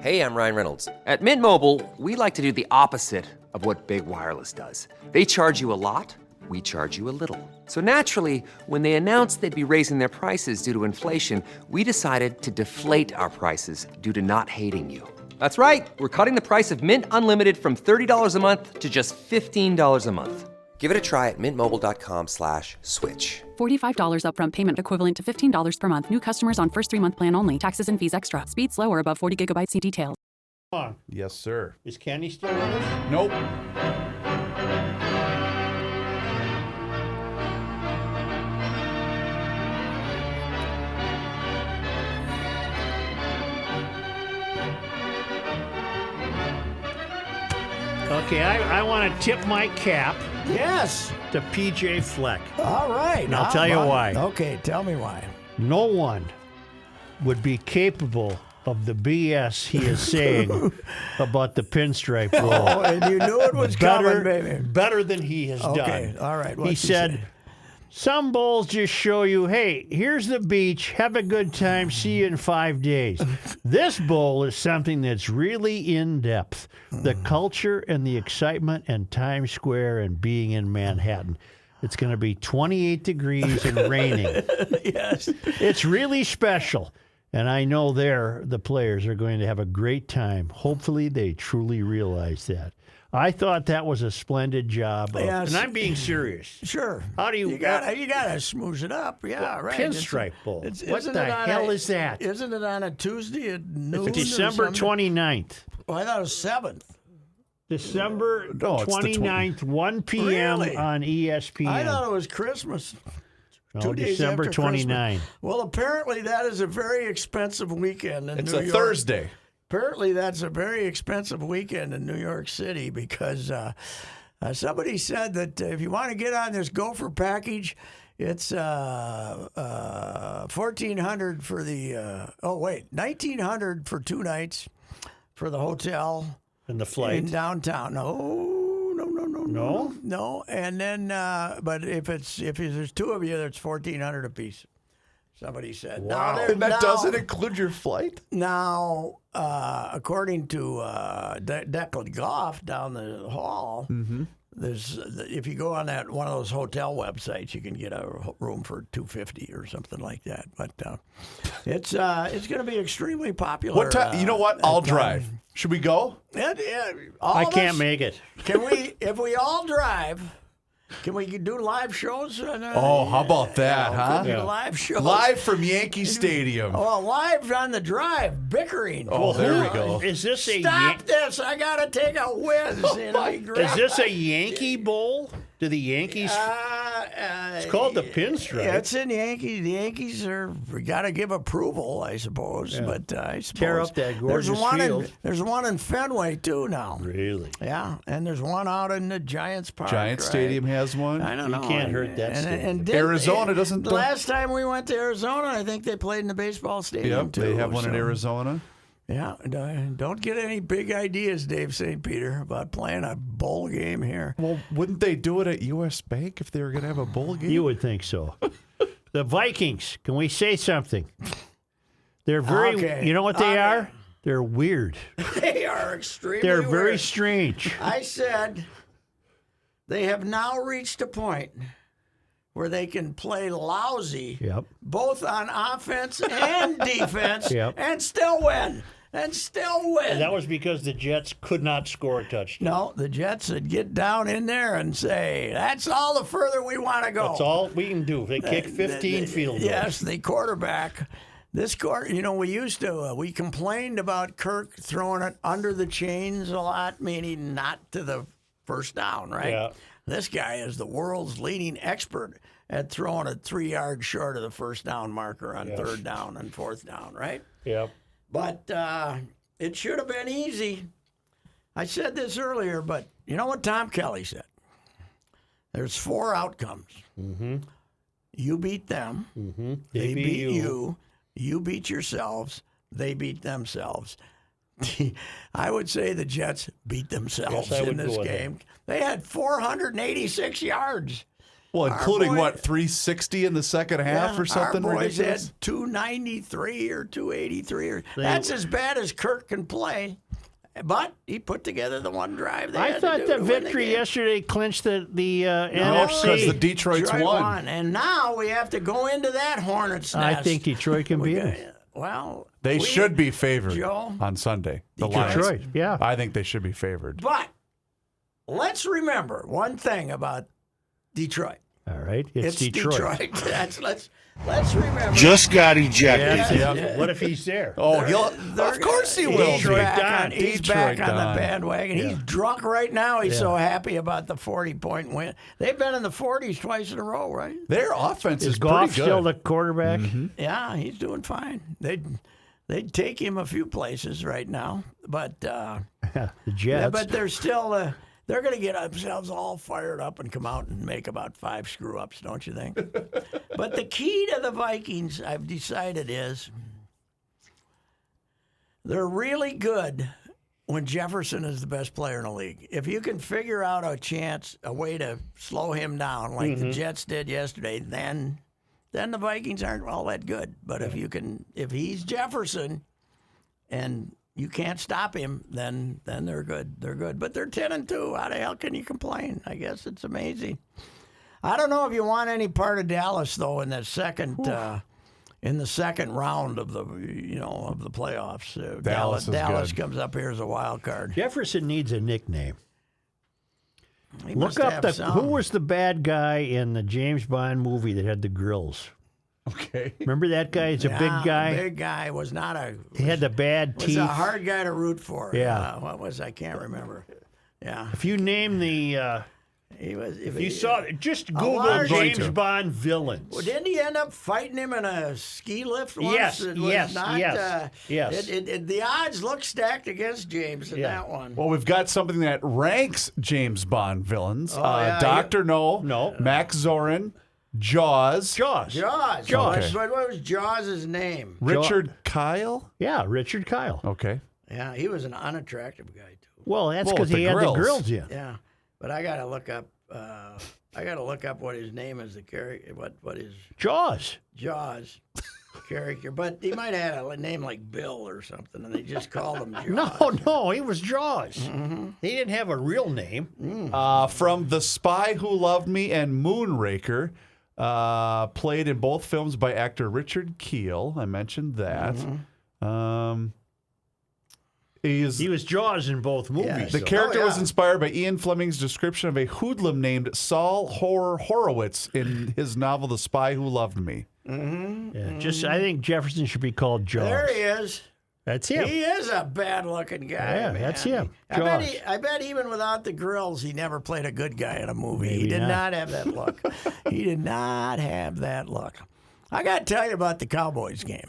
Hey, I'm Ryan Reynolds. At Mint Mobile, we like to do the opposite of what Big Wireless does. They charge you a lot, we charge you a little. So naturally, when they announced they'd be raising their prices due to inflation, we decided to deflate our prices due to not hating you. That's right. We're cutting the price of Mint Unlimited from $30 a month to just $15 a month. Give it a try at mintmobile.com/switch. $45 upfront payment equivalent to $15 per month. New customers on first 3-month plan only. Taxes and fees extra. Speed slower above 40 gigabytes. See details. Yes, sir. Is Kenny still with us? Nope. Okay, I want to tip my cap Yes. to PJ Fleck. All right. And I'll tell you why. Okay, tell me why. No one would be capable of the BS he is saying about the pinstripe Oh, rule and you knew it was coming, baby. better than he has Okay, done. all right. He What'd you said, say? some bowls just show you, hey, here's the beach, have a good time, see you in 5 days. This bowl is something that's really in depth. The culture and the excitement and Times Square and being in Manhattan. It's going to be 28 degrees and raining. Yes. It's really special. And I know the players are going to have a great time. Hopefully they truly realize that. I thought that was a splendid job. Yes. And I'm being serious. Sure. How do you... You gotta smooze it up. Yeah, right. Pinstripe bowl. What Isn't the it on hell is that? Isn't it on a Tuesday at noon? It's December or something? 29th. Oh, I thought it was 7th. December No, it's the 29th, 1 p.m. Really? on ESPN. I thought it was Christmas. No, 2 days December after 29. Christmas. Well, apparently that is a very expensive weekend in It's New a York. Thursday. Apparently that's a very expensive weekend in New York City because somebody said that if you want to get on this Gopher package, it's $1,400 for the $1,900 for 2 nights for the hotel And the flight. in downtown. No. No, and then but if there's 2 of you, it's $1,400 apiece. Somebody said. Wow. And that doesn't include your flight? Now, according to Declan Goff down the hall, there's if you go on that one of those hotel websites, you can get a room for $250 or something like that. But it's going to be extremely popular. What time? You know what? I'll drive. Should we go? I can't make it. Can we? If we all drive, can we do live shows? Oh, how about that, huh? Yeah. Live shows. Live from Yankee Stadium. Oh, live on the drive, bickering. Oh, there we go. Is this a Stop this! I gotta take a whiz. It'll be great. Is this a Yankee bowl? Do the Yankees? It's called the pinstripe. Yeah, it's in Yankees. The Yankees we got to give approval, I suppose. Yeah. But I suppose Tear up that gorgeous field. There's one in Fenway too now. Really? Yeah, and there's one out in the Giants Park. Giant right? Stadium has one. I don't know. You can't hurt that stadium. Arizona doesn't- The last time we went to Arizona, I think they played in the baseball stadium Yep, too. they have one in so- Arizona. Yeah, don't get any big ideas, Dave St. Peter, about playing a bowl game here. Well, wouldn't they do it at U.S. Bank if they were going to have a bowl game? You would think so. The Vikings, can we say something? They're very, Okay. you know what they are? They're weird. They are extremely They're very weird. strange. I said they have now reached a point where they can play lousy Yep. both on offense and defense Yep. and still win. And still win. And that was because the Jets could not score a touchdown. No, the Jets would get down in there and say, that's all the further we want to go. That's all we can do. They kick 15 field goals. Yes, the quarterback. This quarter, we complained about Kirk throwing it under the chains a lot, meaning not to the first down, right? Yeah. This guy is the world's leading expert at throwing it 3 yards short of the first down marker on 3rd down and 4th down, right? Yep. But it should have been easy. I said this earlier, but you know what Tom Kelly said? There's 4 outcomes. Mm-hmm. You beat them. Mm-hmm. They beat you. You beat yourselves. They beat themselves. I would say the Jets beat themselves Yes, I in would this go with game. They had 486 yards. Well, including boy- what, 360 in the second half or something Our boys ridiculous? had 293 or 283. That's as bad as Kirk can play. But he put together the one drive. They I had thought to do the to win victory game. yesterday clinched the No, NFC. because the Detroit's won. And now we have to go into that Hornets nest. I think Detroit can beat them. Well, They should be favored Joe? on Sunday. The Detroit. Lions. Detroit, yeah. I think they should be favored. But let's remember one thing about Detroit. All right, it's Detroit. Let's remember. Just got ejected. Yeah. What if he's there? Oh, of course he will. He's be. back on the Don. bandwagon. He's drunk right now. He's so happy about the 40-point win. They've been in the 40s twice in a row, right? Their offense Is is Goff pretty good. still the quarterback? Yeah, he's doing fine. They'd take him a few places right now, but The yeah, Jets. but they're still they're going to get themselves all fired up and come out and make about 5 screw ups, don't you think? But the key to the Vikings, I've decided, is they're really good when Jefferson is the best player in the league. If you can figure out a way to slow him down like the Jets did yesterday, then the Vikings aren't all that good. But if he's Jefferson and you can't stop him, then they're good. They're good. But they're 10-2. How the hell can you complain? I guess it's amazing. I don't know if you want any part of Dallas though in the second round of the playoffs. Dallas good. comes up here as a wild card. Jefferson needs a nickname. He Look must up have some. who was the bad guy in the James Bond movie that had the grills. Okay. Remember that guy? He's a big guy. Big guy was not a. He had the bad Was teeth. a hard guy to root for. Yeah. What was I can't remember. Yeah. If you name the, He was. if you saw, just Google large- James Bond villains. Well, didn't he end up fighting him in a ski lift once? Yes, It was yes, not, yes, yes. The odds look stacked against James in that one. Well, we've got something that ranks James Bond villains. yeah, Dr. No, No. Max Zorin, Jaws, Jaws. Jaws. Okay. What was Jaws' name? Richard Kyle. Yeah, Richard Kyle. Okay. Yeah, he was an unattractive guy too. Well, that's Well, because with he the had the grills. grills in. Yeah, but I gotta look up. What his name is. The character. What is Jaws. Jaws character? But he might have had a name like Bill or something, and they just called him Jaws. No, he was Jaws. He didn't have a real name. From The Spy Who Loved Me and Moonraker, played in both films by actor Richard Kiel. I mentioned that. He was Jaws in both movies. Yes. The so- character was yeah. inspired by Ian Fleming's description of a hoodlum named Saul Horowitz in his novel The Spy Who Loved Me. Yeah, I think Jefferson should be called Jaws. There he is. That's him. He is a bad-looking guy. Yeah, man. that's him. I bet even without the grills, he never played a good guy in a movie. Maybe he did not. not have that look. He did not have that look. I got to tell you about the Cowboys game.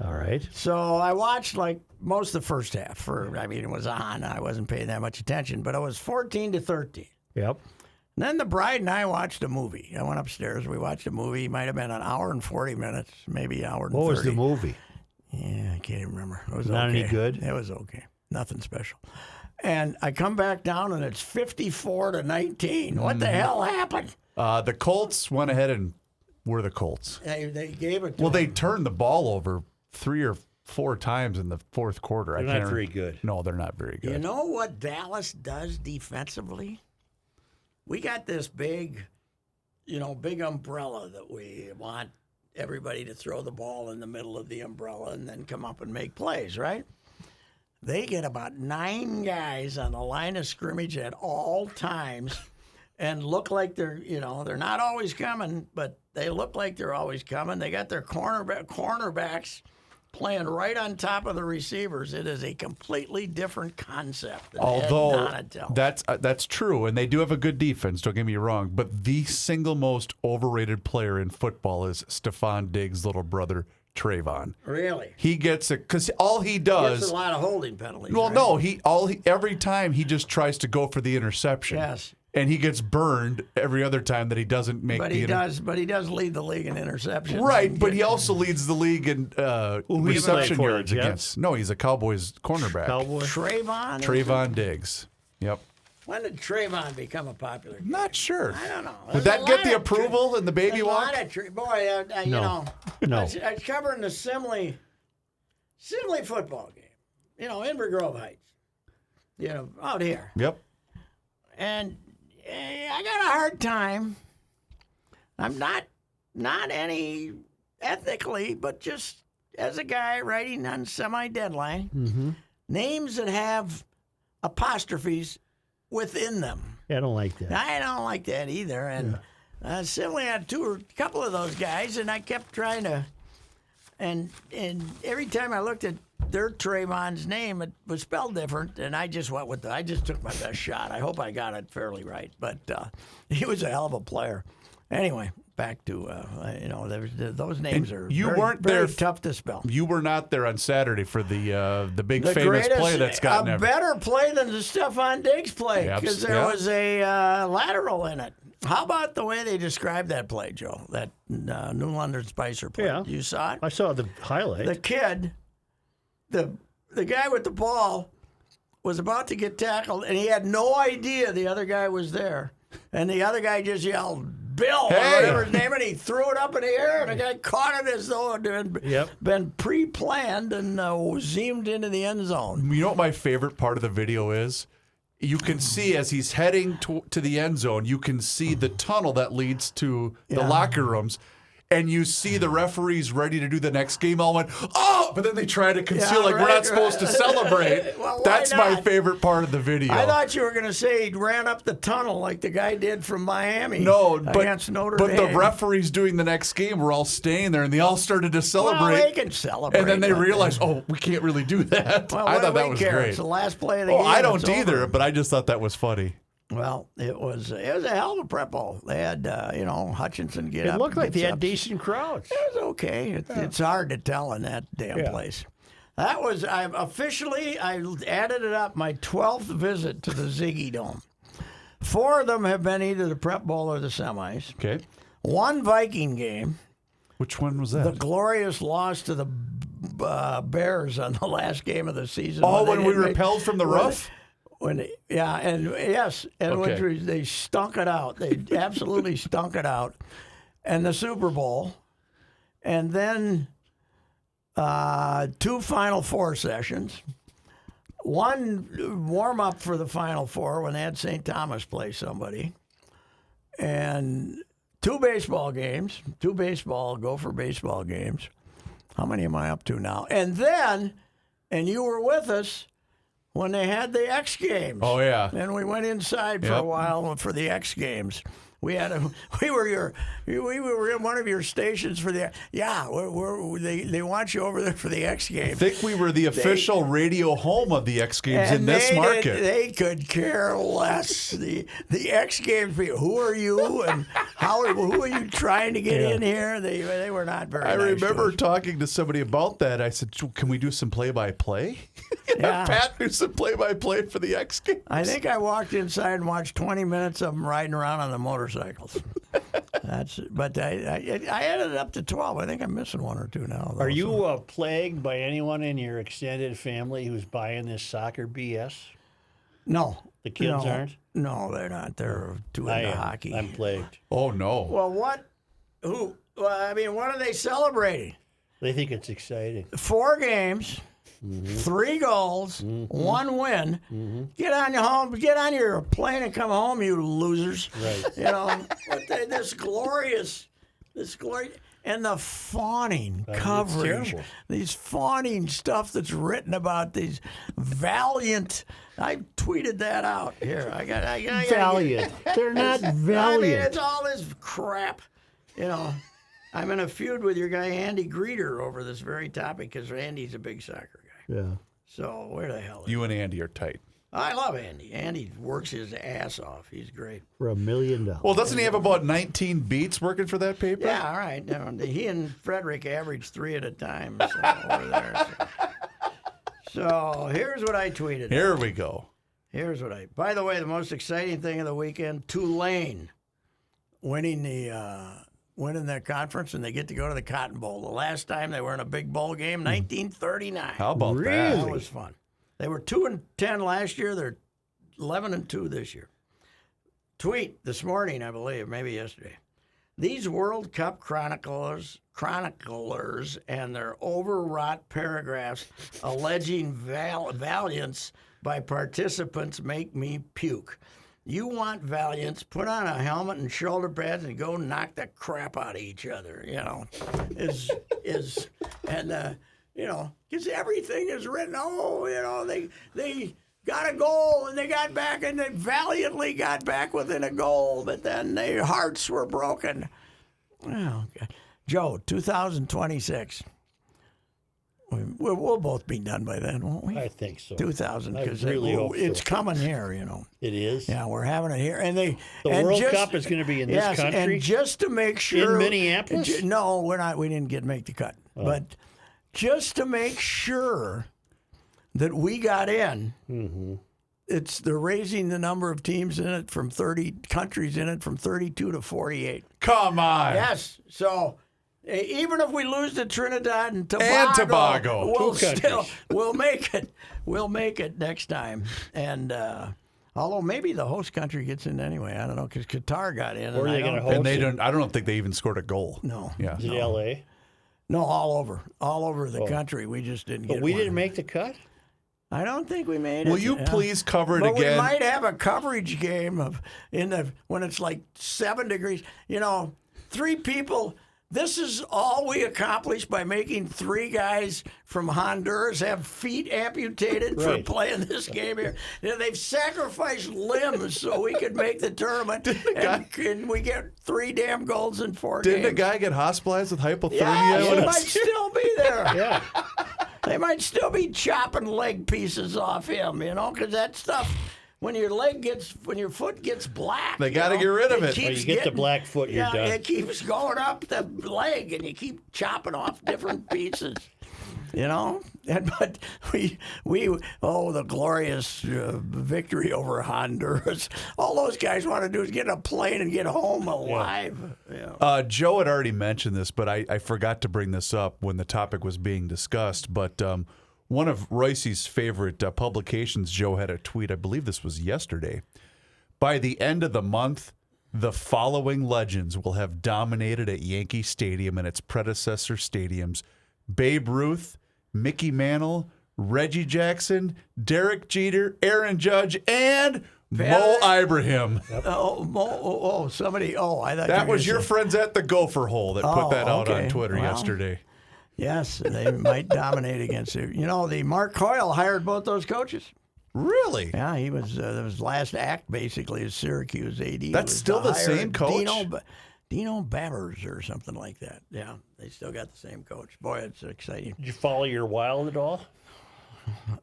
All right. So I watched like most of the first half. It was on. I wasn't paying that much attention, but it was 14-13. Yep. And then the bride and I watched a movie. I went upstairs. We watched a movie. It might have been an hour and 40 minutes, maybe an hour and 30. What was the movie? Yeah, I can't even remember. It was Not okay. any good? It was okay. Nothing special. And I come back down and it's 54-19. What the hell happened? The Colts went ahead and were the Colts. They gave it to Well, they them. turned the ball over 3 or 4 times in the fourth quarter. They're not very good. No, they're not very good. You know what Dallas does defensively? We got this big umbrella that we want everybody to throw the ball in the middle of the umbrella and then come up and make plays, right? They get about 9 guys on the line of scrimmage at all times and look like they're not always coming, but they look like they're always coming. They got their cornerbacks playing right on top of the receivers. It is a completely different concept than Although Ed Donatel. that's true, and they do have a good defense, don't get me wrong, but the single most overrated player in football is Stephon Diggs' little brother, Trayvon. Really? He gets it because all he Gets does. a lot of holding penalties. Well, right? no, every time he just tries to go for the interception. Yes. And he gets burned every other time that he doesn't make But the he does lead the league in interceptions. Right, but he also leads the league in Who he play reception for, the yards Jets? against. No, he's a Cowboys cornerback. Cowboy. Trayvon. Trayvon Diggs. Yep. When did Trayvon become a popular guy? Not sure. I don't know. Would There's that a get lot the of approval in the baby there's walk? A lot of boy, you know. No. I was covering the Simley football game. You know, Inver Grove Heights. You know, out here. Yep. And I got a hard time. I'm not any ethically, but just as a guy writing on semi-deadline, names that have apostrophes within them. I don't like that. I don't like that either. And Simley had a couple of those guys, and I kept trying to. And every time I looked at their Trayvon's name, it was spelled different, and I just went with I just took my best shot. I hope I got it fairly right, but he was a hell of a player. Anyway, back to those names are very tough to spell. You were not there on Saturday for the big The famous greatest, play that's gotten a better play than the Stephon Diggs play because there was a lateral in it. How about the way they described that play, Joe? That New London Spicer play. Yeah. You saw it? I saw the highlight. The kid, the guy with the ball, was about to get tackled, and he had no idea the other guy was there. And the other guy just yelled, Bill, or whatever his name, and he threw it up in the air, and the guy caught it as though it had been pre-planned and zoomed into the end zone. You know what my favorite part of the video is? You can see as he's heading to the end zone, you can see the tunnel that leads to the locker rooms. And you see the referees ready to do the next game. All went, oh! But then they try to conceal, we're not supposed to celebrate. Well, That's not? my favorite part of the video. I thought you were going to say he ran up the tunnel like the guy did from Miami. No, against Notre but Dame. the referees doing the next game were all staying there, and they all started to celebrate. Well, they can celebrate. And then they realized, we can't really do that. Well, I thought that was care? great. It's the last play of the game. I don't it's either, over. but I just thought that was funny. Well, it was a hell of a prep bowl. They had, Hutchinson get up. It looked like they had up. decent crowds. It was okay. It's hard to tell in that damn place. That was, I added it up, my 12th visit to the Ziggy Dome. 4 of them have been either the prep bowl or the semis. Okay. 1 Viking game. Which one was that? The glorious loss to the Bears on the last game of the season. When we repelled from the roof? When they stunk it out. They absolutely stunk it out. And the Super Bowl. And then 2 Final Four sessions. 1 warm-up for the Final Four when they had St. Thomas play somebody. And 2 baseball games. 2 Gopher baseball games. How many am I up to now? And then, and you were with us, when they had the X Games. Oh, yeah. And we went inside for a while for the X Games. We were in one of your stations for the they want you over there for the X Games. I think we were the official radio home of the X Games in this market. They could care less. The X Games, who are you and who are you trying to get in here? They were not very I nice remember to us. talking to somebody about that. I said, can we do some play-by-play? Yeah. Pat do some play-by-play for the X Games. I think I walked inside and watched 20 minutes of them riding around on the motorcycles. But I added it up to 12. I think I'm missing 1 or 2 now. Are you plagued by anyone in your extended family who's buying this soccer BS? No. The kids aren't? No, they're not. They're too into hockey. I'm plagued. Oh, no. Well, what? Who? Well, I mean, what are they celebrating? They think it's exciting. 4 games. 3 goals, 1 win. Get on your plane and come home, you losers. Right. But this glorious, and the fawning coverage, terrible. these fawning stuff that's written about these valiant. I tweeted that out here. I got Valiant. They're not valiant. I mean, it's all this crap, I'm in a feud with your guy Andy Greeter over this very topic because Andy's a big soccer guy. Yeah. So where the hell is You and Andy are tight. I love Andy. Andy works his ass off. He's great. For $1 million. Well, doesn't he have about 19 beats working for that paper? Yeah, all right. He and Frederick average 3 at a time over there. So here's what I tweeted. Here we go. By the way, the most exciting thing of the weekend, Tulane winning that conference, and they get to go to the Cotton Bowl. The last time they were in a big bowl game, 1939. How about That that? was fun. They were 2-10 last year. They're 11-2 this year. Tweet this morning, I believe, maybe yesterday. These World Cup chroniclers and their overwrought paragraphs alleging valiance by participants make me puke. You want valiance, put on a helmet and shoulder pads and go knock the crap out of each other, because everything is written, they got a goal and they got back and they valiantly got back within a goal, but then their hearts were broken. Oh, God. Joe, 2026. We'll both be done by then, won't we? I think so. 2000, because hope it's so. coming here, It is? Yeah, we're having it here. And The World Cup is going to be in this country? And just to make sure. In Minneapolis? No, we're not. We didn't make the cut. Oh. But just to make sure that we got in, they're raising the number of teams in it from 30 countries in it from 32 to 48. Come on. Yes. So even if we lose to Trinidad and Tobago, we'll make it. We'll make it next time. And although maybe the host country gets in anyway, I don't know, because Qatar got in. Or are they going to host? And they don't. I don't think they even scored a goal. No. Yeah. Is it L.A.? No, all over the country. We just didn't get. But we one. didn't make the cut. I don't think we made it. Will you please cover it but again? We might have a coverage game when it's like 7 degrees. 3 people. This is all we accomplished by making 3 guys from Honduras have feet amputated for playing this game here. They've sacrificed limbs so we could make the tournament, and we get 3 damn goals in 4 games. Didn't a guy get hospitalized with hypothermia? Yeah, he might still be there. Yeah. They might still be chopping leg pieces off him, because that stuff. When your foot gets black, they got to get rid of it. When you get the black foot, you're done. It keeps going up the leg, and you keep chopping off different pieces. But the glorious victory over Honduras. All those guys want to do is get in a plane and get home alive. Yeah. Joe had already mentioned this, but I forgot to bring this up when the topic was being discussed. But one of Royce's favorite publications, Joe had a tweet, I believe this was yesterday. By the end of the month, the following legends will have dominated at Yankee Stadium and its predecessor stadiums: Babe Ruth, Mickey Mantle, Reggie Jackson, Derek Jeter, Aaron Judge, and Mo Ibrahim. Somebody. I thought that was your friends at the Gopher Hole that put that out on Twitter yesterday. Yes, they might dominate against it. The Mark Coyle hired both those coaches. Really? Yeah, he was his last act basically as Syracuse AD. That's still the same coach? Dino Babbers or something like that. Yeah, they still got the same coach. Boy, it's exciting. Did you follow your Wild at all?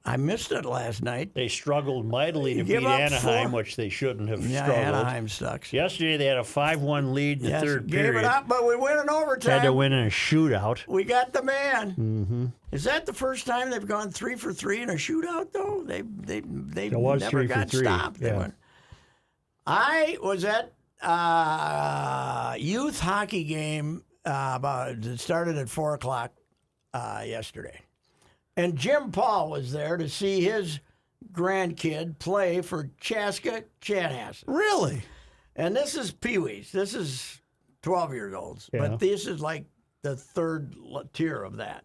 I missed it last night. They struggled mightily to beat Anaheim, which they shouldn't have struggled. Anaheim sucks. Yesterday they had a 5-1 lead in the third period. Gave it up, but we win in overtime. Had to win in a shootout. We got the man. Mm-hmm. Is that the first time they've gone 3 for 3 in a shootout, though? They never got stopped. Yeah. I was at a youth hockey game it started at 4 o'clock yesterday. And Jim Paul was there to see his grandkid play for Chaska Chanhassen. Really? And this is peewees. This is 12-year-olds. Yeah. But this is like the third tier of that.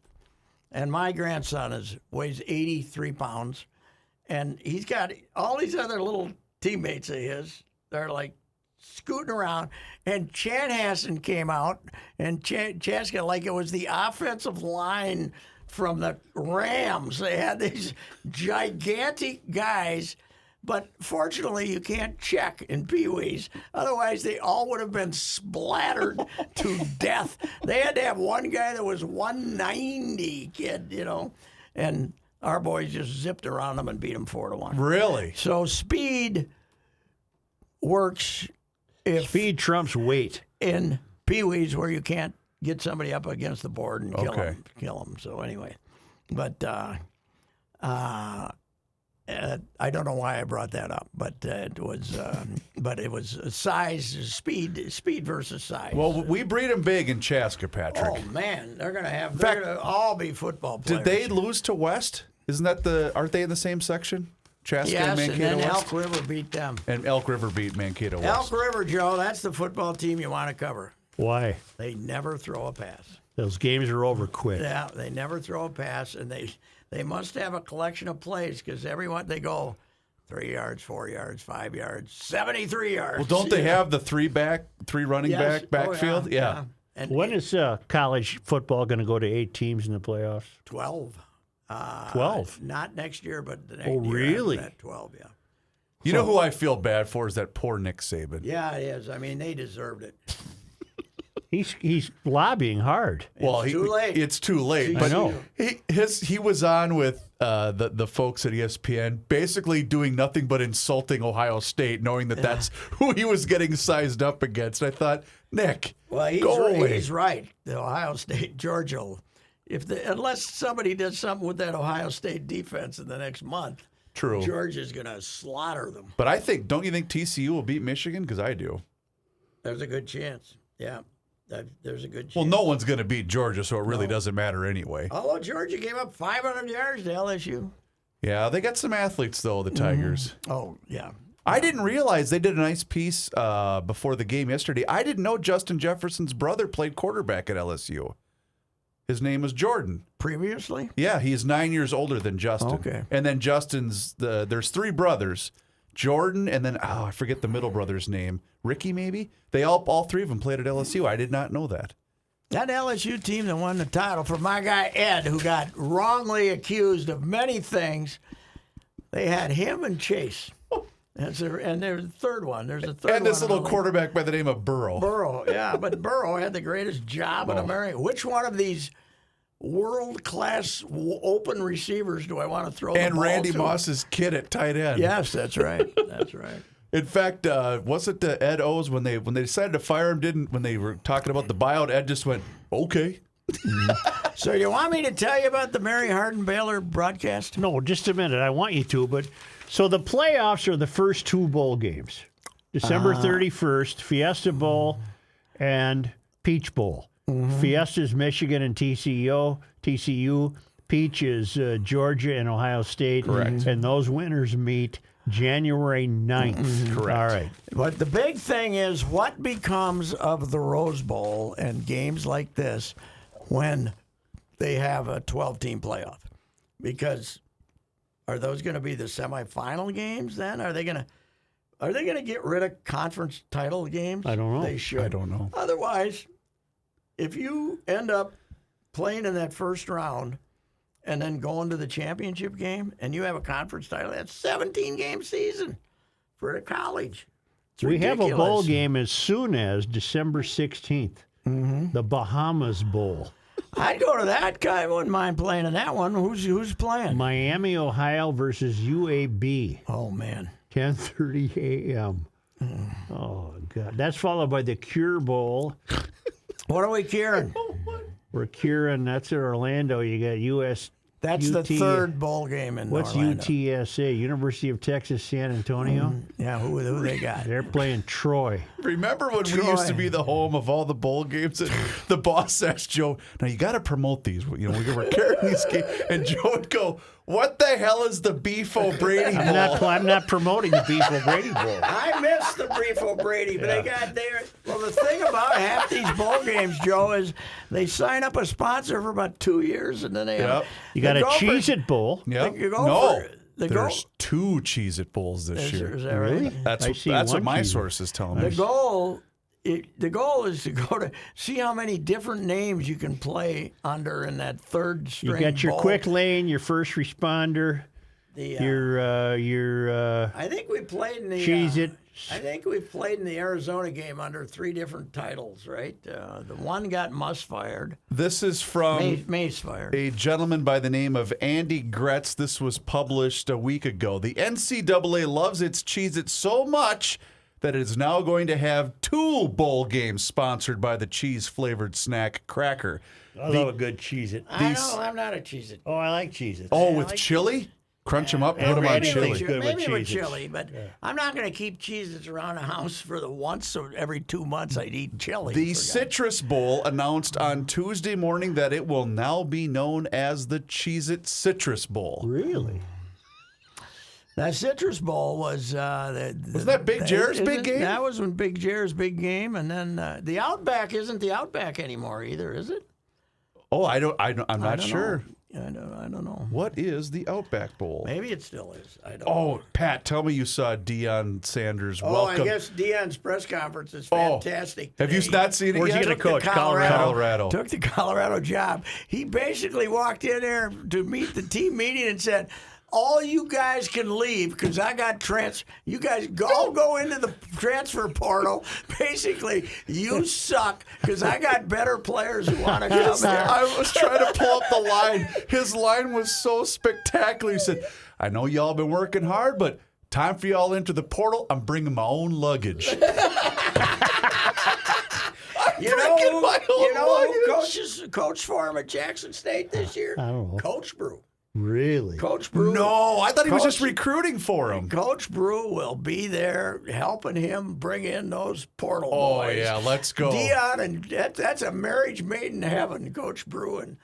And my grandson weighs 83 pounds. And he's got all these other little teammates of his. They're like scooting around. And Chanhassen came out. And Chaska, like it was the offensive line from the Rams. They had these gigantic guys, but fortunately you can't check in Pee-wees. Otherwise they all would have been splattered to death. They had to have one guy that was 190, and our boys just zipped around them and beat them 4-1. Really? So speed works if Speed trumps weight. in Pee-wees where you can't get somebody up against the board and kill them. So anyway, but I don't know why I brought that up, but it was size, speed versus size. Well, we breed them big in Chaska, Patrick. Oh man, they're gonna all be football players. Did they lose to West? Aren't they in the same section? Chaska Yes, and and Mankato then West? Elk River beat them. And Elk River beat Mankato West. Elk River, Joe, that's the football team you want to cover. Why? They never throw a pass. Those games are over quick. Yeah, they never throw a pass, and they must have a collection of plays because everyone they go 3 yards, 4 yards, 5 yards, 73 yards. Well, don't they have the three running Yes. back backfield? Oh, yeah. And When is college football going to go to 8 teams in the playoffs? 12. 12? Not next year, but the next Oh, year. really? After that, 12, yeah. You know who I feel bad for is that poor Nick Saban. Yeah, it is. I mean, they deserved it. He's lobbying hard. Well, It's too late. It's too late. I But know. he was on with the folks at ESPN, basically doing nothing but insulting Ohio State, knowing that that's who he was getting sized up against. I thought, Nick, Well, go away. he's right. The Ohio State, Georgia, unless somebody does something with that Ohio State defense in the next month, True. Georgia's going to slaughter them. But don't you think TCU will beat Michigan? Because I do. There's a good chance. Yeah, there's a good chance. Well, no one's going to beat Georgia, so it really doesn't matter anyway. Although Georgia gave up 500 yards to LSU. Yeah, they got some athletes, though, the Tigers. Oh, yeah. I didn't realize they did a nice piece before the game yesterday. I didn't know Justin Jefferson's brother played quarterback at LSU. His name was Jordan. Previously? Yeah, he's 9 years older than Justin. Okay. And then there's 3 brothers, Jordan, and then I forget the middle brother's name, Ricky maybe. They all 3 of them played at LSU. I did not know that. That LSU team that won the title for my guy Ed, who got wrongly accused of many things, they had him and Chase. And there's a third one. There's a third one. And this little in the league. quarterback by the name of Burrow. Burrow, yeah, but Burrow had the greatest job in America. Which one of these world-class open receivers do I want to throw the And ball Randy to? Moss's kid at tight end. Yes, that's right. That's right. In fact, was it Ed O's when they decided to fire him? When they were talking about the buyout, Ed just went, "Okay." So you want me to tell you about the Mary Hardin Baylor broadcast? No, just a minute. I want you to, but so the playoffs are the first 2 bowl games. December 31st, Fiesta Bowl and Peach Bowl. Fiesta's Michigan and TCU. Peach is Georgia and Ohio State. Correct. And those winners meet January 9th. Correct. All right. But the big thing is what becomes of the Rose Bowl and games like this when they have a 12-team playoff? Because are those going to be the semifinal games then? Are they going to get rid of conference title games? I don't know. They should. I don't know. Otherwise, if you end up playing in that first round and then going to the championship game and you have a conference title, that's a 17-game season for a college. It's We have a bowl ridiculous. game as soon as December 16th, the Bahamas Bowl. I'd go to that guy. I wouldn't mind playing in that one. Who's playing? Miami, Ohio versus UAB, Oh, man. 10:30 a.m. Oh, God. That's followed by the Cure Bowl. What are we curing? We're curing, that's in Orlando. You got US. That's UT, the third bowl game in What's Orlando. UTSA? University of Texas San Antonio? Yeah, who they got? They're playing Troy. Remember when we Troy. used to be the home of all the bowl games? And the boss asked Joe, "Now you got to promote these. You know, we were carrying these games." And Joe would go, "What the hell is the Beef O'Brady Bowl?" I'm not promoting the Beef O'Brady Bowl. I missed the brief O'Brady, but they got there. Well, the thing about half these bowl games, Joe, is they sign up a sponsor for about 2 years, and then they Yep. You got they a go for- Cheez-It Bowl. Yep. You go No, for- they there's go- 2 Cheez-It Bowls this year. Is that right? That's I what, see that's one what my Cheez-It. sources tell The me. goal, the goal is to go to see how many different names you can play under in that third string. You got your bowl. quick lane, your first responder, The, your I think we played in the Cheez-It. I think we played in the Arizona game under 3 different titles, right? The one got Muss fired, This is from Mace fired. a gentleman by the name of Andy Gretz. This was published a week ago. The NCAA loves its Cheez-It so much that it is now going to have 2 bowl games sponsored by the cheese-flavored snack Cracker. I love a good Cheez-It. I know, I'm not a Cheez-It. Oh, I like Cheez-Its. Oh, I with like chili? Crunch them up, put them on Maybe chili. with, Good with maybe with Cheez-Its. chili, but I'm not going to keep Cheez-Its around the house for the once or every 2 months I'd eat chili. The for God's Citrus Bowl announced on Tuesday morning that it will now be known as the Cheez-It Citrus Bowl. Really? That Citrus Bowl was Wasn't that Big Jer's big game? That was when Big Jer's big game, and then the Outback isn't the Outback anymore either, is it? Oh, I'm not sure. I don't know. What is the Outback Bowl? Maybe it still is. I don't know. Oh, Pat, tell me you saw Deion Sanders. Oh, welcome. I guess Deion's press conference is fantastic. Have you not seen it Where's yet? he going to coach? Colorado. Took the Colorado job. He basically walked in there to meet the team meeting and said, all you guys can leave because I got you guys all go into the transfer portal. Basically, you suck because I got better players who want to come here. I was trying to pull up the line. His line was so spectacular. He said, I know y'all been working hard, but time for y'all into the portal. I'm bringing my own luggage. You know who coached for him at Jackson State this year? I don't know. Coach Brew. Really? Coach Brew. No, I thought he was just recruiting for him. Coach Brew will be there helping him bring in those portal boys. Oh, yeah, let's go. Deion, and that's a marriage made in heaven, Coach Brew. And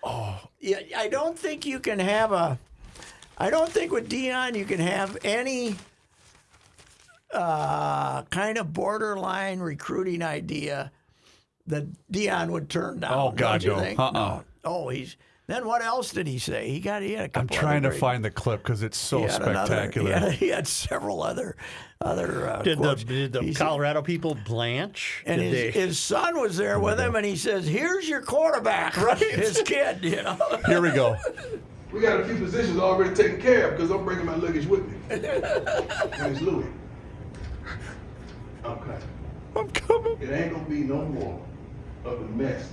yeah, I don't think you can have I don't think with Deion you can have any kind of borderline recruiting idea that Deion would turn down. Oh, God, don't you no. think? No. Oh, Then what else did he say? He had a couple. I'm trying to other find the clip because it's so spectacular. He had several other. Did quotes. the Colorado people blanch? And his son was there with him, and he says, "Here's your quarterback, right? His kid." You know. Here we go. We got a few positions already taken care of because I'm bringing my luggage with me. Name's Louis. I'm coming. It ain't gonna be no more of the mess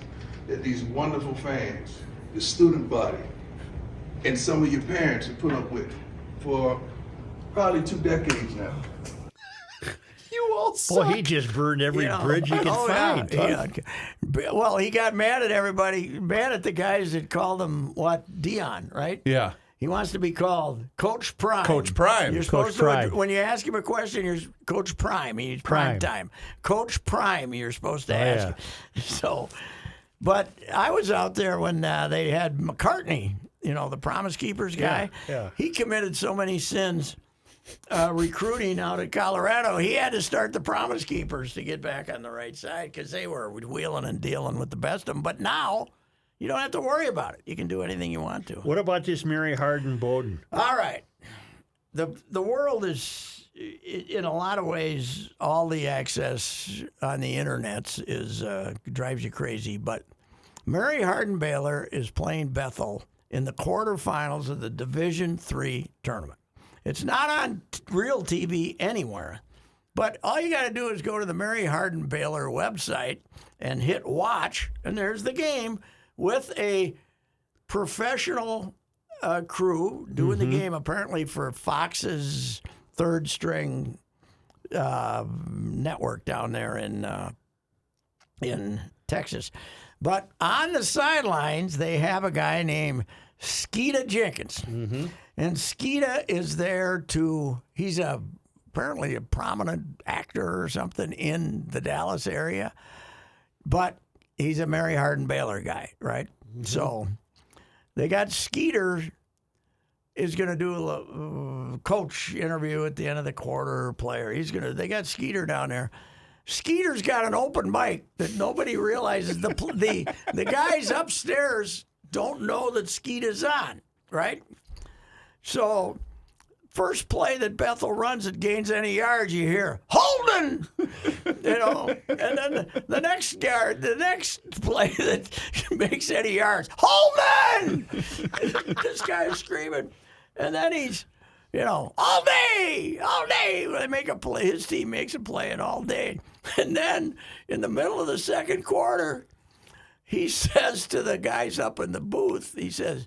that these wonderful fans, the student body, and some of your parents have put up with for probably 2 decades now. You all suck. Boy, he just burned every bridge he could find. Yeah. Well, he got mad at everybody, mad at the guys that called him Deion, right? Yeah. He wants to be called Coach Prime. Coach Prime. You're Coach supposed Prime. to, when you ask him a question, you're Coach Prime. He's prime time. Coach Prime, you're supposed to ask him. So, but I was out there when they had McCartney, the Promise Keepers guy. Yeah. He committed so many sins recruiting out of Colorado. He had to start the Promise Keepers to get back on the right side because they were wheeling and dealing with the best of them. But now, you don't have to worry about it. You can do anything you want to. What about this Mary Hardin Bowden? All right. The world is, in a lot of ways, all the access on the internet drives you crazy. But Mary Hardin Baylor is playing Bethel in the quarterfinals of the Division III tournament. It's not on real TV anywhere. But all you got to do is go to the Mary Hardin Baylor website and hit watch, and there's the game with a professional crew doing the game, apparently for Fox's third string network down there in Texas. But on the sidelines, they have a guy named Skeeta Jenkins. And Skeeta is there he's apparently a prominent actor or something in the Dallas area. But he's a Mary Hardin Baylor guy, right? So they got Skeeter is going to do a coach interview at the end of the quarter. Player, they got Skeeter down there. Skeeter's got an open mic that nobody realizes. The guys upstairs don't know that Skeeta's on, right? So first play that Bethel runs that gains any yards, you hear Holden, and then the next play that makes any yards, Holden. This guy is screaming, and then he's, all day. They make a play. His team makes a play, and all day, and then in the middle of the second quarter, he says to the guys up in the booth, he says,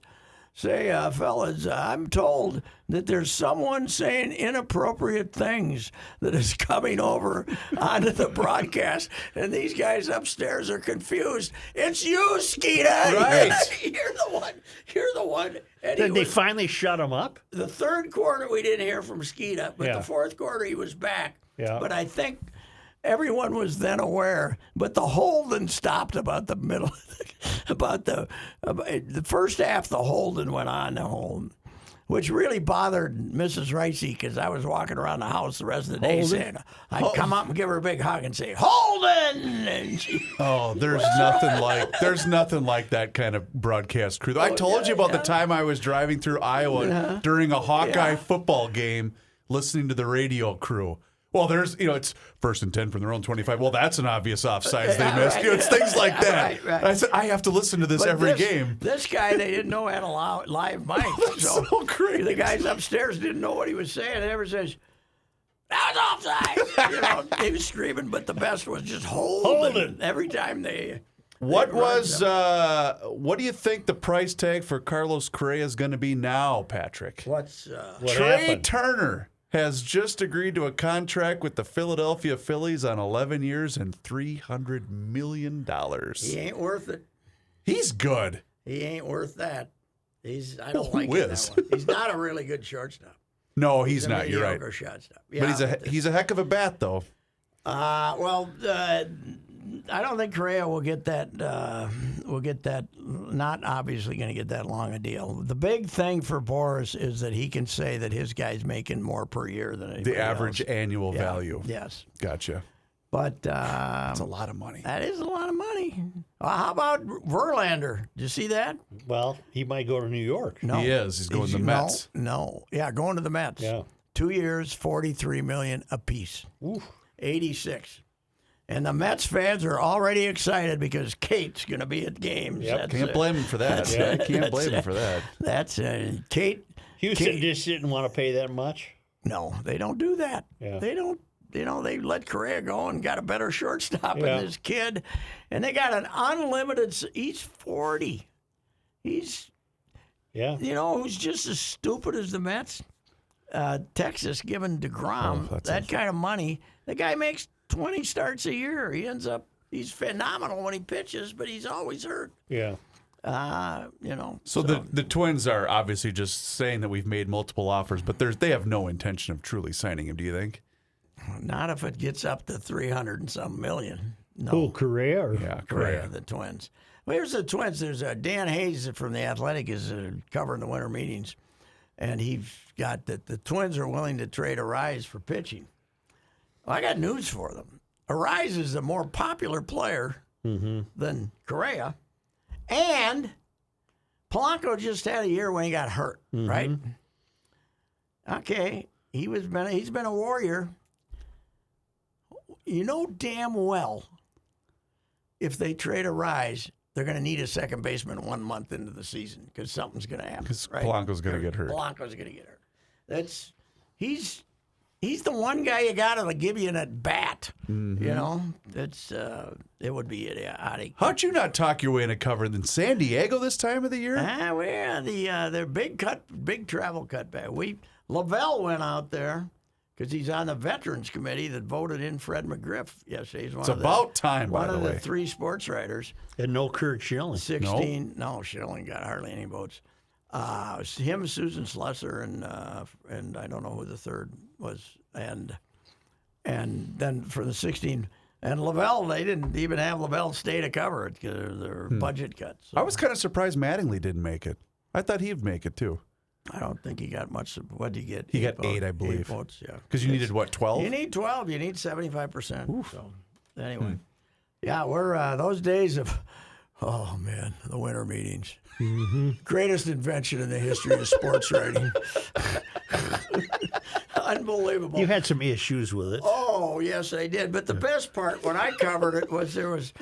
"Say, fellas, I'm told that there's someone saying inappropriate things that is coming over onto the broadcast, and these guys upstairs are confused. It's you, Skeeta. Right. You're the one. And Did they finally shut him up? The third quarter, we didn't hear from Skeeta, but Yeah. the fourth quarter, he was back. Yeah. But I think everyone was then aware, but the Holden stopped about the middle, about the first half. The Holden went on. which really bothered Mrs. Ricey because I was walking around the house the rest of the day saying, I'd come up and give her a big hug and say, Holden! And she, there's nothing like that kind of broadcast crew. I told you about the time I was driving through Iowa during a Hawkeye football game, listening to the radio crew. Well, it's 1st and 10 from their own 25. Well, that's an obvious offsides they missed. It's things like that. Right. I said, I have to listen to this every game. This guy, they didn't know had a live mic. So great. The guys upstairs didn't know what he was saying. And ever says, that was offside. He was screaming, but the best was just holding. Every time they... What do you think the price tag for Carlos Correa is going to be now, Patrick? What Trey happened? Turner has just agreed to a contract with the Philadelphia Phillies on 11 years and $300 million. He ain't worth it. He's good. He ain't worth that. I don't Who like is? that one. He's not a really good shortstop. No, he's not. You're right. Mediocre shortstop. But he's a heck of a bat, though. I don't think Correa will get that. Not obviously going to get that long a deal. The big thing for Boris is that he can say that his guy's making more per year than anybody The average else. annual value. Yes, Gotcha. but That's a lot of money. that is a lot of money. How about Verlander? Did you see that? Well, he might go to New York. No, He is. He's going to the Mets. No, yeah, going to the Mets. Yeah. 2 years, $43 million apiece. 86. And the Mets fans are already excited because Kate's going to be at games. Yep. Can't blame him for that. Can't blame him for that. That's Kate. Houston just didn't want to pay that much. No, they don't do that. Yeah. They don't. They let Correa go and got a better shortstop Yeah. than this kid. And they got an unlimited. He's 40. He's, Yeah. who's just as stupid as the Mets? Texas giving DeGrom that kind of money. The guy makes 20 starts a year. He's phenomenal when he pitches, but he's always hurt. Yeah. So the Twins are obviously just saying that we've made multiple offers, but they have no intention of truly signing him, do you think? Not if it gets up to 300 and some million. No. Who, Correa? Or? Yeah, Correa, the Twins. Well, here's the Twins. There's Dan Hayes from The Athletic is covering the winter meetings, and he's got that the Twins are willing to trade Arise for pitching. Well, I got news for them. Arise is a more popular player than Correa, and Polanco just had a year when he got hurt, right? Okay, he's been a Warrior. You know damn well if they trade Arise, they're going to need a second baseman 1 month into the season because something's going to happen. Because right? Polanco's going to get hurt. Polanco's going to get hurt. He's the one guy you got to give you an at bat. It would be idiotic. How'd you not talk your way into covering in San Diego this time of the year? They're big travel cutback. Lavelle went out there because he's on the Veterans Committee that voted in Fred McGriff yesterday. He's About time, by the one of way. the 3 sports writers. And no Kurt Schilling. 16. No, Schilling got hardly any votes. It was him, Susan Slusser, and I don't know who the third was. And then for the 16, and Lavelle, they didn't even have Lavelle stay to cover it because their budget cuts. So I was kind of surprised Mattingly didn't make it. I thought he'd make it too. I don't think he got much. What did he get? He got votes? 8, I believe. 8 votes, yeah. Because you needed, what, 12? You need 12. You need 75%. So anyway, yeah, we're those days of, oh man, the winter meetings. Greatest invention in the history of sports writing. Unbelievable. You had some issues with it. Oh, yes, I did. But the best part when I covered it was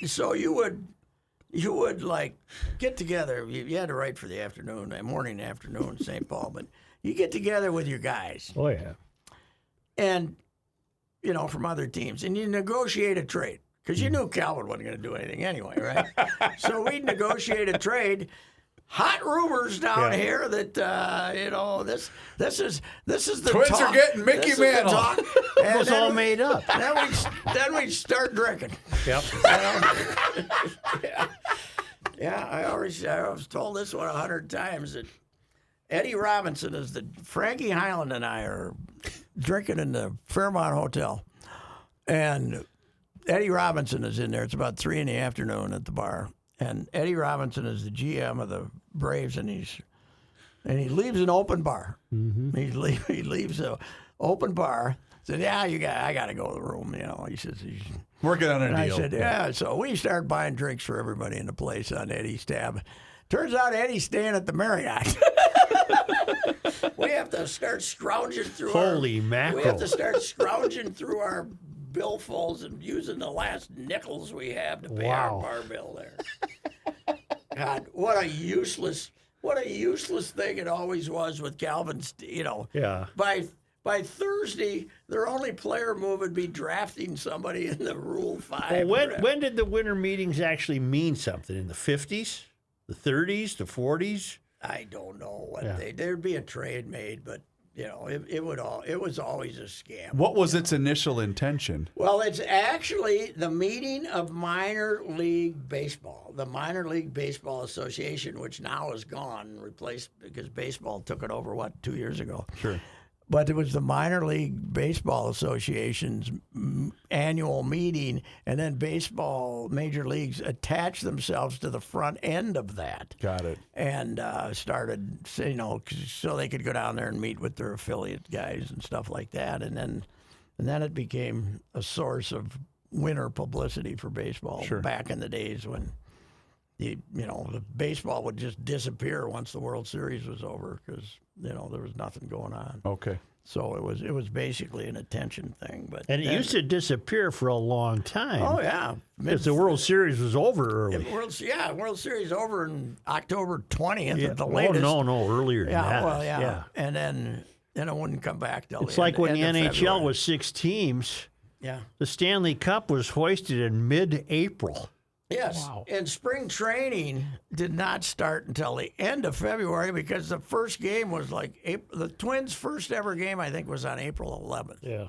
so you would like get together. You had to write for the morning, afternoon, St. Paul, but you get together with your guys Oh, yeah. and, from other teams, and you negotiate a trade. Because you knew Calvin wasn't going to do anything anyway, right? So we'd negotiate a trade. Hot rumors down here that this is the Twins talk. are getting Mickey This is the Mantle. talk. It And was then all we- made up. Then we'd start drinking. Yep. Yeah, I was told this one 100 times that Eddie Robinson Frankie Highland and I are drinking in the Fairmont Hotel, and Eddie Robinson is in there. It's about 3 PM at the bar, and Eddie Robinson is the GM of the Braves, and he's and he leaves an open bar. He leaves a open bar. Said, "Yeah, I got to go to the room." He says, Working on a and deal. I said, "Yeah." So we started buying drinks for everybody in the place on Eddie's tab. Turns out Eddie's staying at the Marriott. We have to start scrounging through. Holy mackerel! We have to start scrounging through our billfolds and using the last nickels we have to pay our bar bill there. God, what a useless thing it always was with Calvin's. Yeah. By Thursday, their only player move would be drafting somebody in the Rule 5. Well, when did the winter meetings actually mean something? In the 50s, the 30s, the 40s? I don't know what there'd be a trade made, but it was always a scam. What was its initial intention? Well, it's actually the meeting of minor league baseball, the Minor League Baseball Association, which now is gone, replaced because baseball took it over 2 years ago. Sure. But it was the Minor League Baseball Association's annual meeting, and then baseball major leagues attached themselves to the front end of that. Got it. And started, so they could go down there and meet with their affiliate guys and stuff like that. And then it became a source of winter publicity for baseball back in the days when the baseball would just disappear once the World Series was over because there was nothing going on. Okay. So it was basically an attention thing, And it used to disappear for a long time. Oh yeah, Because the World Series was over early. World Series over in October 20th at the latest. Oh no, earlier than that. Well, yeah. And then it wouldn't come back till It's like when the end of NHL February. was 6 teams. Yeah. The Stanley Cup was hoisted in mid-April. Yes. Wow. And spring training did not start until the end of February because the first game was the Twins' first ever game, I think, was on April 11th. Yeah.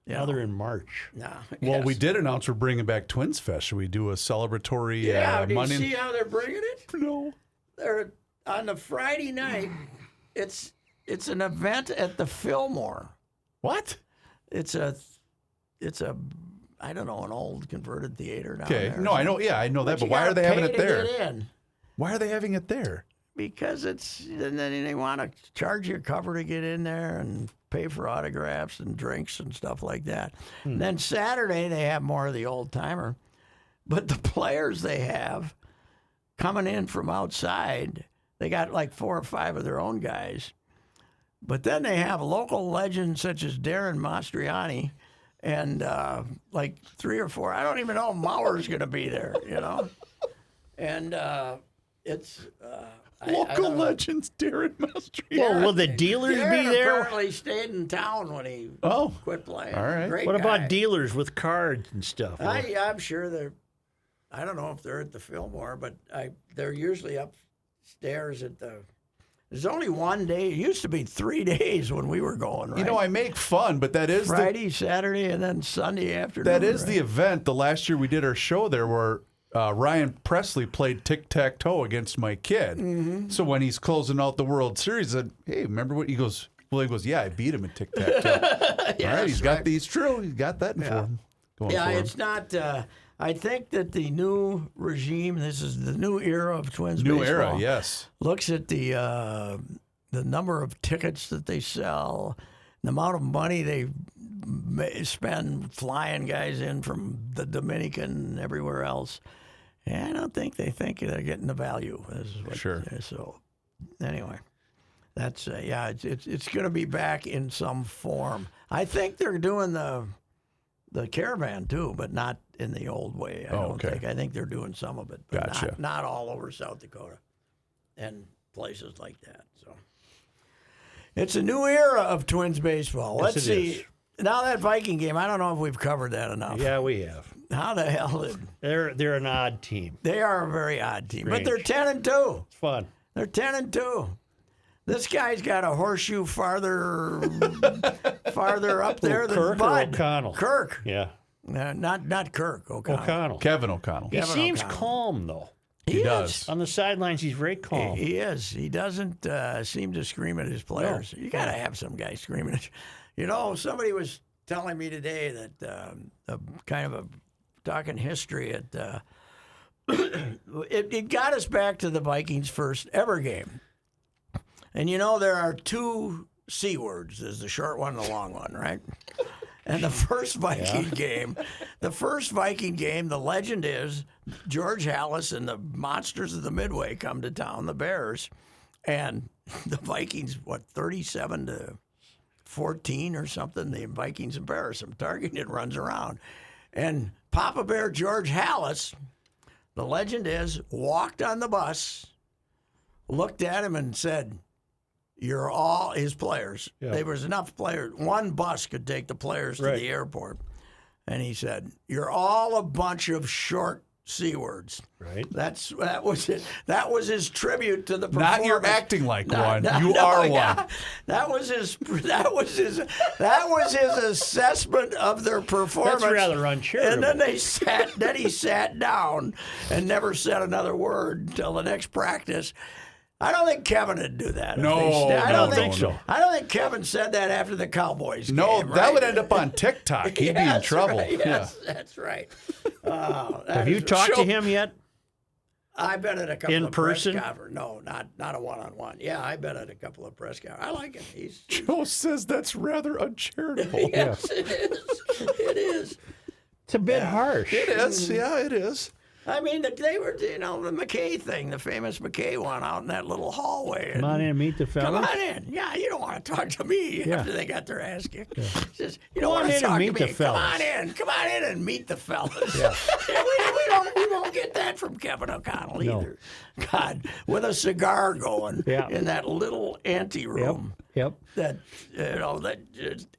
You Now know. they're in March. Nah, Well, yes. we did announce we're bringing back Twins Fest. Should we do a celebratory Yeah, do you Monday? see how they're bringing it? No. They're on the Friday night. It's an event at the Fillmore. What? It's a I don't know, an old converted theater down Okay. there. No, I know. Yeah, I know that. But you why are gotta they having pay it to there? get in. Why are they having it there? Because and then they want to charge you a cover to get in there and pay for autographs and drinks and stuff like that. And then Saturday they have more of the old timer, but the players they have coming in from outside, they got like 4 or 5 of their own guys. But then they have local legends such as Darren Mastriani and like 3 or 4. I don't even know if Mauer's going to be there, And it's Local legends, Darren Mastriani. Well, will the dealers Darren be there? apparently stayed in town when he quit playing. all right. Great What guy. about dealers with cards and stuff? I'm sure I don't know if they're at the Fillmore, but they're usually upstairs at the. There's only one day. It used to be 3 days when we were going. Right? I make fun, but that is Friday, Saturday, and then Sunday afternoon. that is the right? event. The last year we did our show there, where Ryan Presley played tic-tac-toe against my kid. Mm-hmm. So when he's closing out the World Series, I said, "Hey, remember what?" He goes, "Yeah, I beat him at tic-tac-toe." All right, he's got these true. He's got that for him. Yeah, it's not. I think that the new regime, this is the new era of Twins New baseball, era, yes. looks at the number of tickets that they sell, the amount of money they spend flying guys in from the Dominican and everywhere else. And I don't think they think they're getting the value. This is what, Sure. So anyway, that's it's going to be back in some form. I think they're doing the caravan too, but not in the old way. I don't think. I think they're doing some of it, but Gotcha. not all over South Dakota and places like that. So it's a new era of Twins baseball. Yes, Let's it see. is. Now that Viking game, I don't know if we've covered that enough. Yeah, we have. How the hell did They're an odd team. they are a very odd team, but Strange. they're 10-2. It's fun. They're 10-2. This guy's got a horseshoe farther up there than Kirk or Bud. O'Connell? Kirk. Yeah. Not Kirk. O'Connell. Kevin O'Connell. He Kevin seems O'Connell. calm, though. He does. On the sidelines, he's very calm. He is. He doesn't seem to scream at his players. You got to have some guy screaming at you. Somebody was telling me today that kind of a talking history at it got us back to the Vikings' first ever game. And you know there are two C words. There's the short one and the long one, right? And the first Viking game, the legend is George Halas and the monsters of the Midway come to town, the Bears, and the Vikings, 37-14 or something? The Vikings embarrass them. Targeted runs around. And Papa Bear George Halas, the legend is, walked on the bus, looked at him and said, "You're all," his players. Yeah. There was enough players. One bus could take the players to the airport. And he said, "You're all a bunch of short C words." Right. That was it. That was his tribute to the performance. Not you're acting like one. You are one. That was his assessment of their performance. That's rather uncharitable. And then he sat down and never said another word until the next practice. I don't think Kevin would do that. I don't think so. I don't think Kevin said that after the Cowboys game. No, that right? would end up on TikTok. He'd be in trouble. Right. Yes, that's right. Have you talked to him yet? I've been at a couple In of person? press conferences. No, not a one-on-one. Yeah, I've been at a couple of press conferences. I like him. Joe says that's rather uncharitable. Yes, it is. It is. It's a bit harsh. It is. Yeah, it is. I mean, they were, the McKay thing, the famous McKay one out in that little hallway. Come on in and meet the Come fellas. on in. Yeah, you don't want to talk to me after they got their ass kicked. Says, you don't Come on want to in and talk to meet me. the fellas. Come on in and meet the fellas. Yeah. we won't get that from Kevin O'Connell No. either. God, with a cigar going in that little anteroom. Yep. That that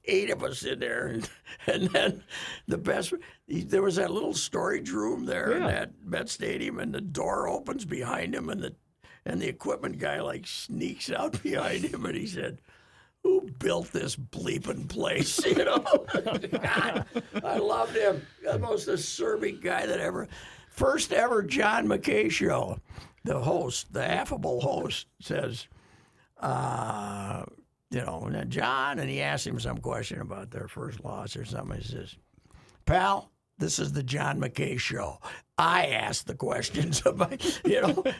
8 of us in there, and then the best. There was that little storage room there in that Met Stadium, and the door opens behind him, and the equipment guy sneaks out behind him, and he said, "Who built this bleeping place?" God, I loved him. The most acerbic guy that ever. First ever John McKay show. The host, the affable host, says, John, and he asked him some question about their first loss or something. He says, "Pal, this is the John McKay show. I asked the questions about,"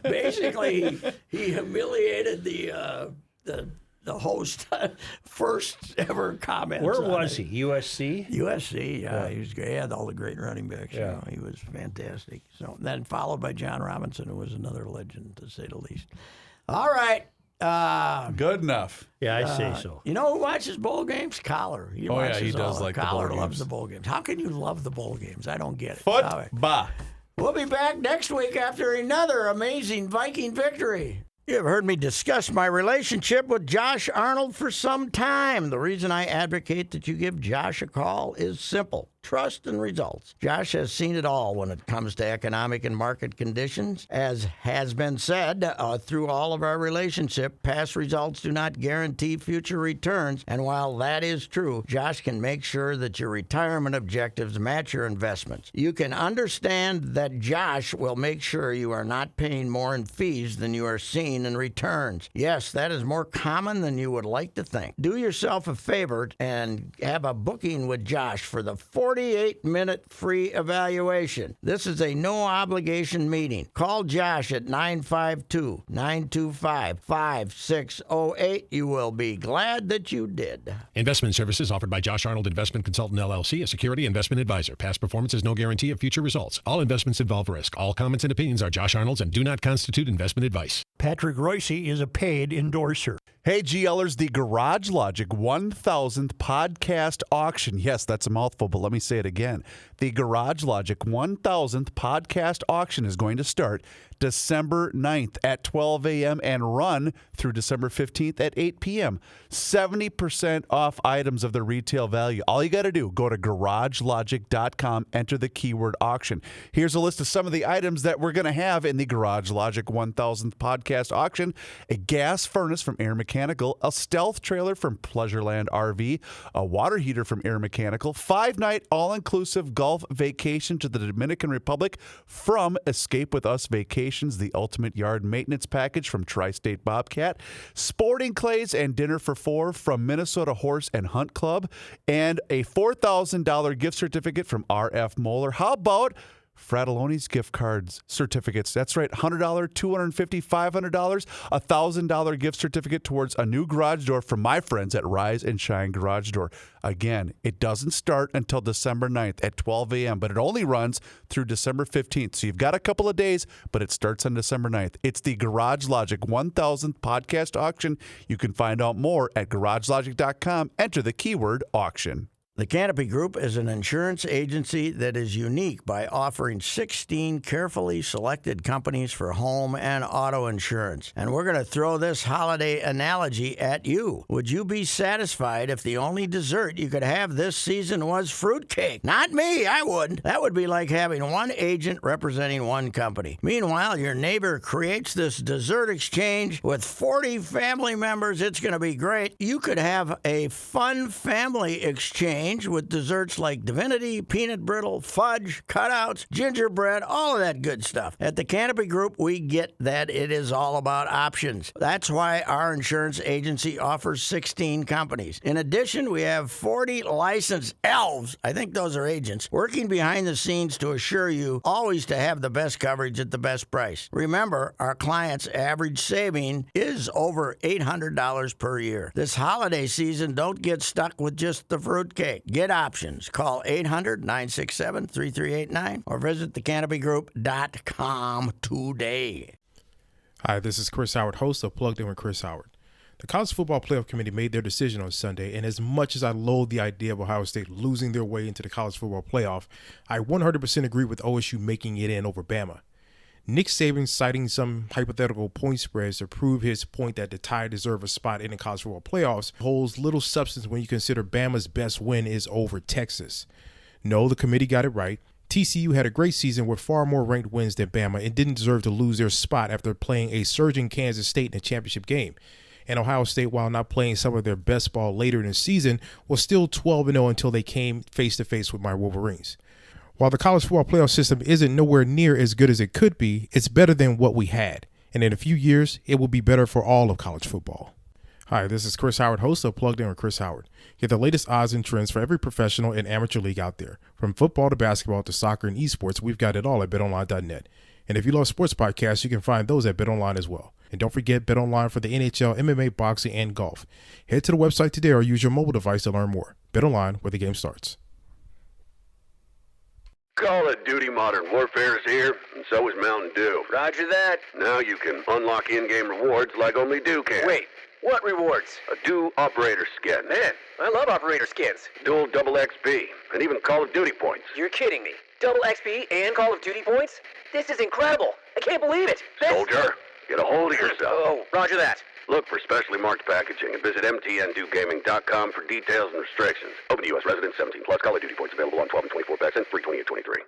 basically he humiliated the host first ever comments. Where on was it. he? USC? USC, yeah, he was great. He had all the great running backs. Yeah. He was fantastic. So then followed by John Robinson, who was another legend to say the least. All right. Good enough. Yeah, I say so. You know who watches bowl games? Collar. He watches he does all like the bowl Collar games. loves the bowl games. How can you love the bowl games? I don't get it. All right. Football. We'll be back next week after another amazing Viking victory. You have heard me discuss my relationship with Josh Arnold for some time. The reason I advocate that you give Josh a call is simple. Trust and results. Josh has seen it all when it comes to economic and market conditions. As has been said, through all of our relationship, past results do not guarantee future returns. And while that is true, Josh can make sure that your retirement objectives match your investments. You can understand that Josh will make sure you are not paying more in fees than you are seeing in returns. Yes, that is more common than you would like to think. Do yourself a favor and have a booking with Josh for the 48-minute free evaluation. This is a no-obligation meeting. Call Josh at 952-925-5608. You will be glad that you did. Investment services offered by Josh Arnold Investment Consultant, LLC, a security investment advisor. Past performance is no guarantee of future results. All investments involve risk. All comments and opinions are Josh Arnold's and do not constitute investment advice. Patrick Royce is a paid endorser. Hey, GLers, the Garage Logic 1000th podcast auction. Yes, that's a mouthful, but let me say it again. The Garage Logic 1000th podcast auction is going to start December 9th at 12 a.m. and run through December 15th at 8 p.m. 70% off items of the retail value. All you got to do, go to garagelogic.com, enter the keyword auction. Here's a list of some of the items that we're going to have in the Garage Logic 1000th podcast auction. A gas furnace from Air Mechanical, a stealth trailer from Pleasureland RV, a water heater from Air Mechanical, 5-night all-inclusive golf vacation to the Dominican Republic from Escape With Us Vacations, the ultimate yard maintenance package from Tri-State Bobcat, sporting clays and dinner for 4 from Minnesota Horse and Hunt Club, and a $4,000 gift certificate from RF Moeller. How about Fratelloni's gift cards certificates. That's right, $100, $250, $500, $1,000 gift certificate towards a new garage door from my friends at Rise and Shine Garage Door. Again, it doesn't start until December 9th at 12 a.m., but it only runs through December 15th. So you've got a couple of days, but it starts on December 9th. It's the Garage Logic 1000th podcast auction. You can find out more at garagelogic.com. Enter the keyword auction. The Canopy Group is an insurance agency that is unique by offering 16 carefully selected companies for home and auto insurance. And we're going to throw this holiday analogy at you. Would you be satisfied if the only dessert you could have this season was fruitcake? Not me, I wouldn't. That would be like having one agent representing one company. Meanwhile, your neighbor creates this dessert exchange with 40 family members. It's going to be great. You could have a fun family exchange with desserts like divinity, peanut brittle, fudge, cutouts, gingerbread, all of that good stuff. At the Canopy Group, we get that it is all about options. That's why our insurance agency offers 16 companies. In addition, we have 40 licensed elves, I think those are agents, working behind the scenes to assure you always to have the best coverage at the best price. Remember, our clients' average saving is over $800 per year. This holiday season, don't get stuck with just the fruitcake. Get options. Call 800-967-3389 or visit thecanopygroup.com today. Hi, this is Chris Howard, host of Plugged In with Chris Howard. The College Football Playoff Committee made their decision on Sunday, and as much as I loathe the idea of Ohio State losing their way into the College Football Playoff, I 100% agree with OSU making it in over Bama. Nick Saban citing some hypothetical point spreads to prove his point that the Tide deserve a spot in the college football playoffs holds little substance when you consider Bama's best win is over Texas. No, the committee got it right. TCU had a great season with far more ranked wins than Bama and didn't deserve to lose their spot after playing a surging Kansas State in a championship game. And Ohio State, while not playing some of their best ball later in the season, was still 12-0 until they came face-to-face with my Wolverines. While the college football playoff system isn't nowhere near as good as it could be, it's better than what we had. And in a few years, it will be better for all of college football. Hi, this is Chris Howard, host of Plugged In with Chris Howard. Get the latest odds and trends for every professional and amateur league out there. From football to basketball to soccer and esports, we've got it all at betonline.net. And if you love sports podcasts, you can find those at BetOnline as well. And don't forget BetOnline for the NHL, MMA, boxing, and golf. Head to the website today or use your mobile device to learn more. BetOnline, where the game starts. Call of Duty Modern Warfare is here, and so is Mountain Dew. Roger that. Now you can unlock in-game rewards like only Dew can. Wait, what rewards? A Dew Operator Skin. Man, I love Operator Skins. Dual double XP, and even Call of Duty points. You're kidding me. Double XP and Call of Duty points? This is incredible. I can't believe it. Soldier, get a hold of yourself. Oh, roger that. Look for specially marked packaging and visit mtndewgaming.com for details and restrictions. Open to U.S. residents 17 plus. Call of Duty points available on 12 and 24 packs and free 20 and 23.